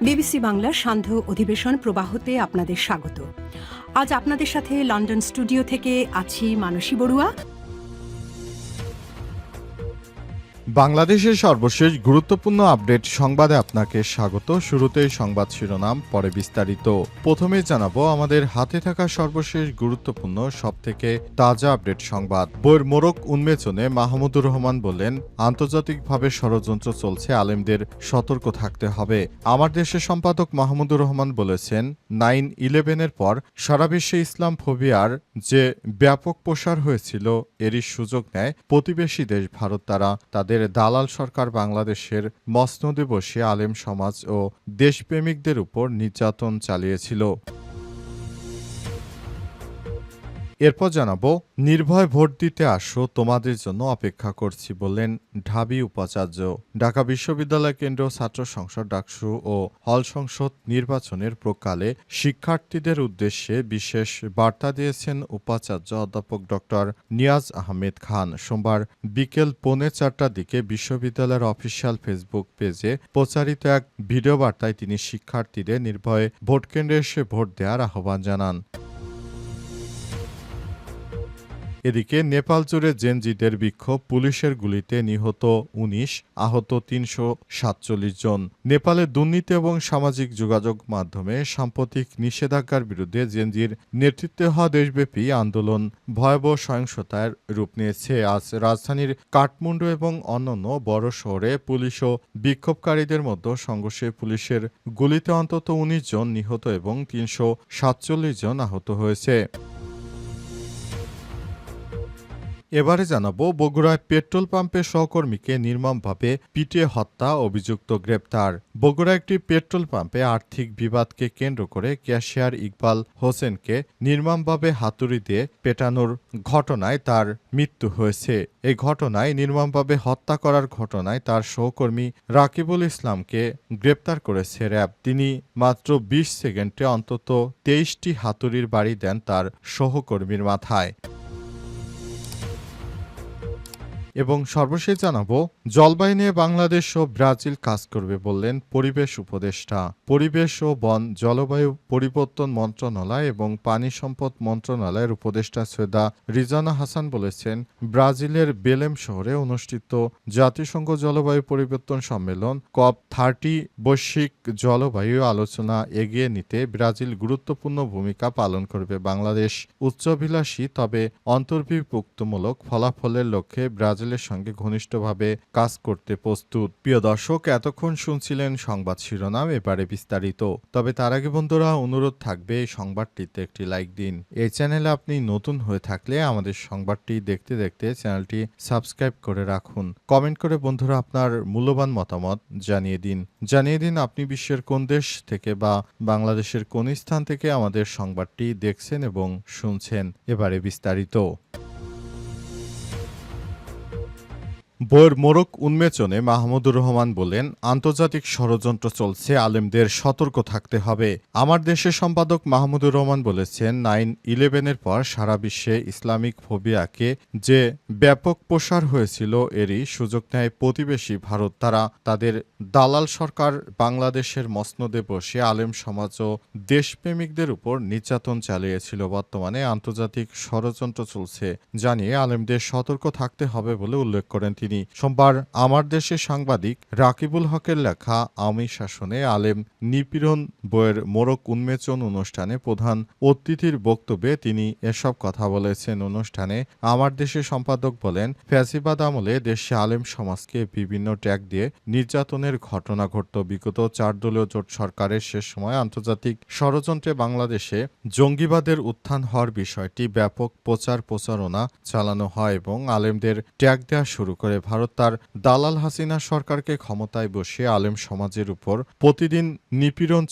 BBC বাংলার সান্ধ্য অধিবেশন প্রবাহতে আপনাদের স্বাগত। আজ আপনাদের সাথে লন্ডন স্টুডিও থেকে আছি মানসী বড়ুয়া। বাংলাদেশের সর্বশেষ গুরুত্বপূর্ণ আপডেট সংবাদে আপনাকে স্বাগত। শুরুতেই সংবাদ শিরোনাম, পরে বিস্তারিত। প্রথমে জানাবো আমাদের হাতে থাকা সর্বশেষ গুরুত্বপূর্ণ সবথেকে তাজা আপডেট সংবাদ। বইয়ের মোড়ক উন্মোচনে মাহমুদুর রহমান বললেন, আন্তর্জাতিকভাবে ষড়যন্ত্র চলছে, আলেমদের সতর্ক থাকতে হবে। আমার দেশের সম্পাদক মাহমুদুর রহমান বলেছেন, 9/11-এর পর সারা বিশ্বে ইসলাম ফোবিয়ার যে ব্যাপক প্রসার হয়েছিল, এরই সুযোগ নেয় প্রতিবেশী দেশ ভারত। তাদের দালাল সরকার বাংলাদেশের মসনদে বসে আলেম সমাজ ও দেশপ্রেমিকদের উপর নির্যাতন চালিয়েছিল। এরপর জানাবো, নির্ভয় ভোট দিতে আসো, তোমাদের জন্য অপেক্ষা করছি বললেন ঢাবি উপাচার্য। ঢাকা বিশ্ববিদ্যালয় কেন্দ্রীয় ছাত্র সংসদ ডাকসু ও হল সংসদ নির্বাচনের প্রকালে শিক্ষার্থীদের উদ্দেশ্যে বিশেষ বার্তা দিয়েছেন উপাচার্য অধ্যাপক ডক্টর নিয়াজ আহমেদ খান। সোমবার বিকেল 4:45টার দিকে বিশ্ববিদ্যালয়ের অফিসিয়াল ফেসবুক পেজে প্রচারিত এক ভিডিও বার্তায় তিনি শিক্ষার্থীদের নির্ভয়ে ভোটকেন্দ্রে এসে ভোট দেওয়ার আহ্বান জানান। এদিকে নেপাল জুড়ে জেনজিদের বিক্ষোভ, পুলিশের গুলিতে নিহত 19, আহত 347 জন। নেপালে দুর্নীতি এবং সামাজিক যোগাযোগ মাধ্যমে সাম্প্রতিক নিষেধাজ্ঞার বিরুদ্ধে জেনজির নেতৃত্বে হওয়া দেশব্যাপী আন্দোলন ভয়াবহ সহিংসতার রূপ নিয়েছে। আজ রাজধানীর কাঠমান্ডু এবং অন্যান্য বড় শহরে পুলিশ ও বিক্ষোভকারীদের মধ্যে সংঘর্ষে পুলিশের গুলিতে অন্তত 19 জন নিহত এবং 347 জন আহত হয়েছে। এবারে জানাবো, বগুড়ায় পেট্রোল পাম্পের সহকর্মীকে নির্মমভাবে পিটিয়ে হত্যা, অভিযুক্ত গ্রেপ্তার। বগুড়া একটি পেট্রোল পাম্পে আর্থিক বিবাদকে কেন্দ্র করে ক্যাশিয়ার ইকবাল হোসেনকে নির্মমভাবে হাতুড়ি দিয়ে পেটানোর ঘটনায় তার মৃত্যু হয়েছে। এই ঘটনায় নির্মমভাবে হত্যা করার ঘটনায় তার সহকর্মী রাকিবুল ইসলামকে গ্রেপ্তার করেছে র্যাব। তিনি মাত্র 20 সেকেন্ডে অন্তত 23টি হাতুড়ির বাড়ি দেন তার সহকর্মীর মাথায়। এবং সর্বশেষ জানাবো, জলবায়ু নিয়ে বাংলাদেশ ও ব্রাজিল কাজ করবে বললেন পরিবেশ উপদেষ্টা। পরিবেশ ও বন জলবায়ু পরিবর্তন মন্ত্রণালয় এবং পানি সম্পদ মন্ত্রণালয়ের উপদেষ্টা সৈয়দা রিজওয়ানা হাসান বলেছেন, ব্রাজিলের বেলেম শহরে অনুষ্ঠিত জাতিসংঘ জলবায়ু পরিবর্তন সম্মেলন COP30 বৈশ্বিক জলবায়ু আলোচনা এগিয়ে নিতে ব্রাজিল গুরুত্বপূর্ণ ভূমিকা পালন করবে। বাংলাদেশ উচ্চাভিলাষী তবে অন্তর্ভুক্তিমূলক ফলাফলের লক্ষ্যে ব্রাজিলের সঙ্গে ঘনিষ্ঠভাবে কাজ করতে প্রস্তুত। প্রিয় দর্শক, এতক্ষণ শুনছিলেন সংবাদ শিরোনাম, এবারে বিস্তারিত। তবে তার আগে বন্ধুরা, অনুরোধ থাকবে এই সংবাদটিতে একটি লাইক দিন। এই চ্যানেলে আপনি নতুন হয়ে থাকলে আমাদের সংবাদটি দেখতে দেখতে চ্যানেলটি সাবস্ক্রাইব করে রাখুন। কমেন্ট করে বন্ধুরা আপনার মূল্যবান মতামত জানিয়ে দিন আপনি বিশ্বের কোন দেশ থেকে বা বাংলাদেশের কোন স্থান থেকে আমাদের সংবাদটি দেখছেন এবং শুনছেন। এবারে বিস্তারিত। বইয়ের মোড়ক উন্মোচনে মাহমুদুর রহমান বলেন, আন্তর্জাতিক ষড়যন্ত্র চলছে, আলেমদের সতর্ক থাকতে হবে। আমার দেশের সম্পাদক মাহমুদুর রহমান বলেছেন, 9/11-এর পর সারা বিশ্বে ইসলামিক ফোবিয়াকে যে ব্যাপক প্রসার হয়েছিল, এরই সুযোগ নেয় প্রতিবেশী ভারত। তাদের দালাল সরকার বাংলাদেশের মসনদে বসে আলেম সমাজ ও দেশপ্রেমিকদের উপর নির্যাতন চালিয়েছিল। বর্তমানে আন্তর্জাতিক ষড়যন্ত্র চলছে জানিয়ে আলেমদের সতর্ক থাকতে হবে বলে উল্লেখ করেন তিনি। সোমবার আমার দেশের সাংবাদিক রাকিবুল হকের লেখা আওয়ামী শাসনে আলেম নিপীড়ন বইয়ের মোড়ক উন্মোচন অনুষ্ঠানে প্রধান অতিথির বক্তব্যে তিনি এসব কথা বলেছেন। অনুষ্ঠানে আমার দেশের সম্পাদক বলেন, ফ্যাসিবাদ আমলে দেশে আলেম সমাজকে বিভিন্ন ট্যাগ দিয়ে নির্যাতনের ঘটনা ঘটত। বিগত 4 দলীয় জোট সরকারের শেষ সময় আন্তর্জাতিক ষড়যন্ত্রে বাংলাদেশে জঙ্গিবাদের উত্থান হওয়ার বিষয়টি ব্যাপক প্রচারণা চালানো হয় এবং আলেমদের ট্যাগ দেওয়া শুরু করে। ভারত তার দালাল হাসিনা সরকারকে ক্ষমতায় বসিয়ে আলেম সমাজের উপর প্রতিদিন নিপীড়ন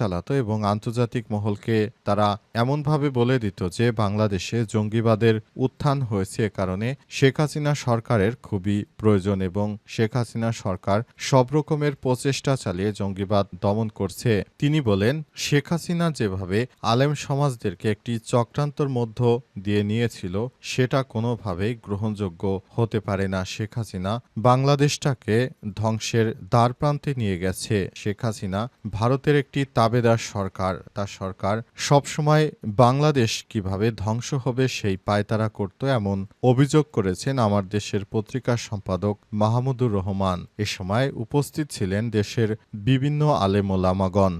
চালাতো এবং আন্তর্জাতিক মহলকে তারা এমনভাবে বলে দিত যে বাংলাদেশে জঙ্গিবাদের উত্থান হয়েছে। এ কারণে শেখ হাসিনা সরকারের খুবই প্রয়োজন এবং শেখ হাসিনা সরকার সব রকমের প্রচেষ্টা চালিয়ে জঙ্গিবাদ দমন করছে। তিনি বলেন, শেখ হাসিনা যেভাবে আলেম সমাজদেরকে একটি চক্রান্তর মধ্য দিয়ে নিয়েছিল, সেটা কোনোভাবেই গ্রহণযোগ্য হতে পারে না। শেখ হাসিনা বাংলাদেশটাকে ধ্বংসের দ্বারপ্রান্তে নিয়ে গেছে। শেখ হাসিনা ভারতের একটি তাবেদার সরকার। তার সরকার সবসময় বাংলাদেশ কিভাবে ধ্বংস হবে সেই পায়তারা করত, এমন অভিযোগ করেছেন আমার দেশের পত্রিকার সম্পাদক মাহমুদুর রহমান। এ সময় উপস্থিত ছিলেন দেশের বিভিন্ন আলেম ওলামাগণ।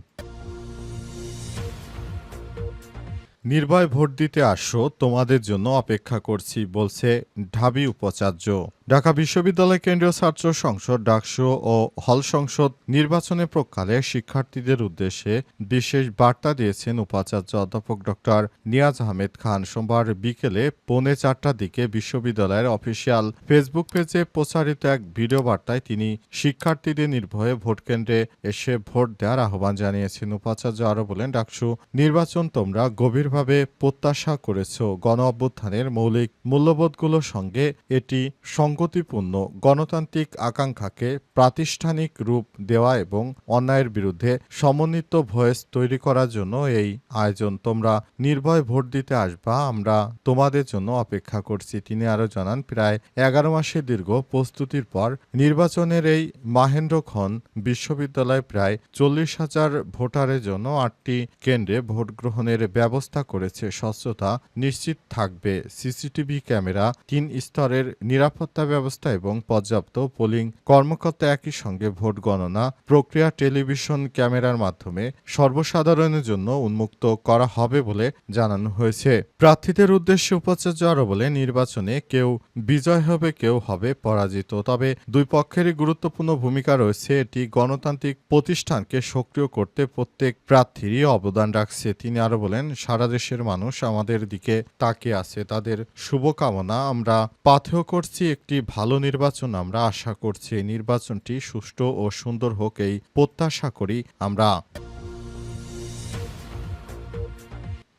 নির্ভয় ভোট দিতে আসো, তোমাদের জন্য অপেক্ষা করছি, বলছে ঢাবি উপাচার্য। ঢাকা বিশ্ববিদ্যালয় কেন্দ্রীয় ছাত্র সংসদ ডাকসু ও হল সংসদ নির্বাচনের প্রকালে শিক্ষার্থীদের উদ্দেশ্যে বিশেষ বার্তা দিয়েছেন উপাচার্য অধ্যাপক ডক্টর নিয়াজ আহমেদ খান। সোমবার বিকেলে 3:45টার দিকে বিশ্ববিদ্যালয়ের অফিসিয়াল ফেসবুক পেজে প্রচারিত এক ভিডিও বার্তায় তিনি শিক্ষার্থীদের নির্ভয়ে ভোট কেন্দ্রে এসে ভোট দেওয়ার আহ্বান জানিয়েছেন। উপাচার্য আরও বলেন, ডাকসু নির্বাচন তোমরা গভীরভাবে প্রত্যাশা করেছ। গণ অভ্যুত্থানের মৌলিক মূল্যবোধগুলোর সঙ্গে এটি সঙ্গতিপূর্ণ। গণতান্ত্রিক আকাঙ্ক্ষাকে প্রাতিষ্ঠানিক রূপ দেওয়া এবং অন্যায়ের বিরুদ্ধে সমন্বিত ভয়েস তৈরি করার জন্য এই আয়োজন। তোমরা নির্ভয় ভোট দিতে আসবা, আমরা তোমাদের জন্য অপেক্ষা করছি। তিনি আরও জানান, প্রায় 11 মাসের দীর্ঘ প্রস্তুতির পর নির্বাচনের এই মাহেন্দ্রক্ষণ বিশ্ববিদ্যালয়ে প্রায় 40,000 ভোটারের জন্য 8টি কেন্দ্রে ভোট গ্রহণের ব্যবস্থা করেছে। স্বচ্ছতা নিশ্চিত থাকবে, সিসিটিভি ক্যামেরা, 3 স্তরের নিরাপত্তা ব্যবস্থা এবং পর্যাপ্ত পোলিং কর্মকর্তা। একই সঙ্গে ভোট গণনা প্রক্রিয়া টেলিভিশন ক্যামেরার মাধ্যমে সর্বসাধারণের জন্য উন্মুক্ত করা হবে বলে জানানো হয়েছে। প্রার্থীদের উদ্দেশ্যে উপাচার্য আরও বলে, নির্বাচনে কেউ বিজয় হবে, কেউ হবে পরাজিত, তবে দুই পক্ষেরই গুরুত্বপূর্ণ ভূমিকা রয়েছে। এটি গণতান্ত্রিক প্রতিষ্ঠানকে সক্রিয় করতে প্রত্যেক প্রার্থীরই অবদান রাখছে। তিনি আরও বলেন, সারা দেশের মানুষ আমাদের দিকে তাকিয়ে আছে, তাদের শুভকামনা আমরা পাথেয় করছি। একটি ভালো নির্বাচন আমরা আশা করছি। এই নির্বাচনটি সুষ্ঠু ও সুন্দর হোক, এই প্রত্যাশা করি আমরা।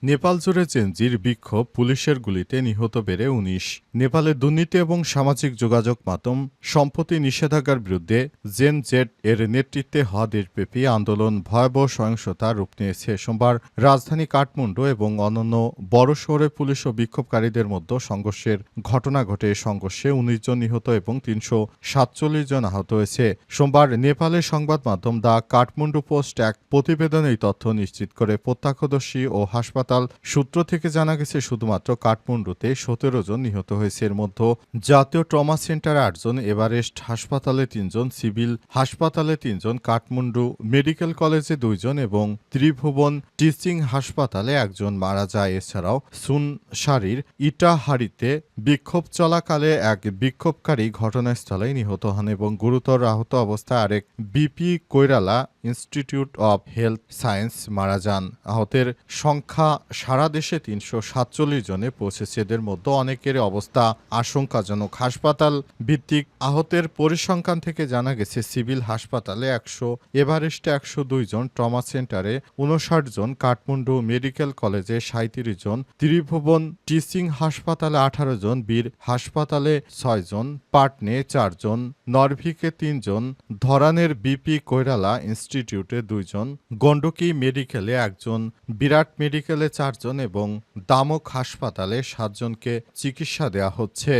নেপাল জুড়ে জেনজির বিক্ষোভ, পুলিশের গুলিতে নিহত বেড়ে 19। নেপালে দুর্নীতি এবং সামাজিক যোগাযোগ মাধ্যম সম্পত্তি নিষেধাজ্ঞার বিরুদ্ধে জেন জেড এর নেতৃত্বে হওয়া দেশব্যাপী আন্দোলন ভয়াবহ সহিংসতার রূপ নিয়েছে। সোমবার রাজধানী কাঠমান্ডু এবং অন্যান্য বড় শহরে পুলিশ ও বিক্ষোভকারীদের মধ্যে সংঘর্ষের ঘটনা ঘটে। সংঘর্ষে 19 জন নিহত এবং 347 জন আহত হয়েছে। সোমবার নেপালের সংবাদ মাধ্যম দ্য কাঠমান্ডু পোস্ট এক প্রতিবেদনে এই তথ্য নিশ্চিত করে। প্রত্যক্ষদর্শী ও হাসপাতাল সূত্র থেকে জানা গেছে, শুধুমাত্র কাঠমান্ডুতে 17 জন নিহত হয়েছে। এর মধ্যে জাতীয় ট্রমা সেন্টারে 8 জন, এভারেস্ট হাসপাতালে 3 জন, সিভিল হাসপাতালে 3 জন, কাঠমান্ডু মেডিকেল কলেজে 2 জন এবং ত্রিভুবন টিচিং হাসপাতালে 1 জন মারা যায়। এছাড়াও সুনসারির ইটাহারিতে বিক্ষোভ চলাকালে এক বিক্ষোভকারী ঘটনাস্থলেই নিহত হন এবং গুরুতর আহত অবস্থায় আরেক BP Koirala institute of health science মারা যান। আহতের সংখ্যা সারা দেশে 347 জনে পৌঁছেছে। এদের মধ্যে অনেকের অবস্থা আশঙ্কাজনক। হাসপাতাল ভিত্তিক আহতের পরিসংখ্যান থেকে জানা গেছে, সিভিল হাসপাতালে 100, এভারেস্টে 102 জন, ট্রমা সেন্টারে 59 জন, কাঠমান্ডু মেডিকেল কলেজে 37 জন, ত্রিভুবন টিচিং হাসপাতালে 18 জন, বীর হাসপাতালে 6 জন, পাটনে 4 জন, নরভিকে 3 জন, ধরানের বিপি কৈরালা ইনস্টিটিউটে 2 জন, গণ্ডকী মেডিকেলে 1 জন, বিরাট মেডিকেলে 4 জন এবং দামক হাসপাতালে 7 জনকে চিকিৎসা দেওয়া হচ্ছে।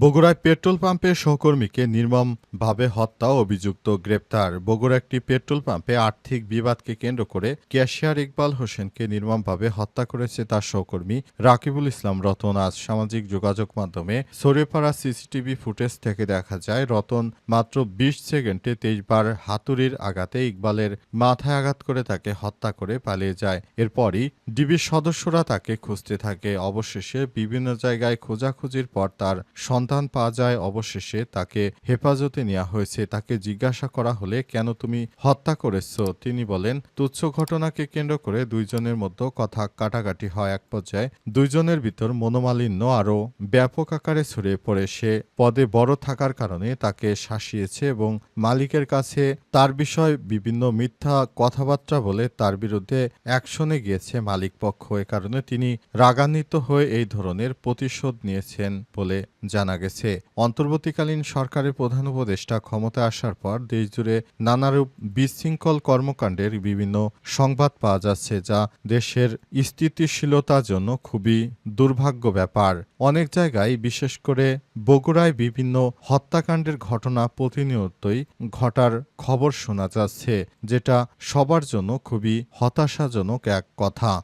বগুড়ায় পেট্রোল পাম্পে সহকর্মীকে নির্মমভাবে হত্যা, অভিযুক্ত গ্রেপ্তার। বগুড়া একটি পেট্রোল পাম্পে আর্থিক বিবাদকে কেন্দ্র করে ক্যাশিয়ার ইকবাল হোসেনকে নির্মমভাবে হত্যা করেছে তার সহকর্মী রাকিবুল ইসলাম রতন। আজ সামাজিক যোগাযোগ মাধ্যমে ছড়িয়ে পড়া সিসিটিভি ফুটেজ থেকে দেখা যায়, রতন মাত্র 20 সেকেন্ডে 23 বার হাতুড়ির আঘাতে ইকবালের মাথায় আঘাত করে তাকে হত্যা করে পালিয়ে যায়। এরপরই ডিবির সদস্যরা তাকে খুঁজতে থাকে। অবশেষে বিভিন্ন জায়গায় খোঁজাখুঁজির পর তার সন্ধান পাওয়া যায়। অবশেষে তাকে হেফাজতে নেওয়া হয়েছে। তাকে জিজ্ঞাসা করা হলে, কেন তুমি হত্যা করেছ? তিনি বলেন, তুচ্ছ ঘটনাকে কেন্দ্র করে 2 জনের মধ্যে কথা কাটাকাটি হয়। এক পর্যায়ে 2 জনের ভিতর মনোমালিন্য আরও ব্যাপক আকারে ছড়িয়ে পড়ে। সে পদে বড় থাকার কারণে তাকে শাসিয়েছে এবং মালিকের কাছে তার বিষয়ে বিভিন্ন মিথ্যা কথাবার্তা বলে তার বিরুদ্ধে অ্যাকশনে গিয়েছে মালিক পক্ষ। এ কারণে তিনি রাগান্বিত হয়ে এই ধরনের প্রতিশোধ নিয়েছেন বলে জানা গেছে। অন্তর্বর্তীকালীন সরকারের প্রধান উপদেষ্টা ক্ষমতায় আসার পর দেশজুড়ে নানারূপ বিশৃঙ্খল কর্মকাণ্ডের বিভিন্ন সংবাদ পাওয়া যাচ্ছে, যা দেশের স্থিতিশীলতার জন্য খুবই দুর্ভাগ্য ব্যাপার। অনেক জায়গায়, বিশেষ করে বগুড়ায়, বিভিন্ন হত্যাকাণ্ডের ঘটনা প্রতিনিয়তই ঘটার খবর শোনা যাচ্ছে, যেটা সবার জন্য খুবই হতাশাজনক এক কথা।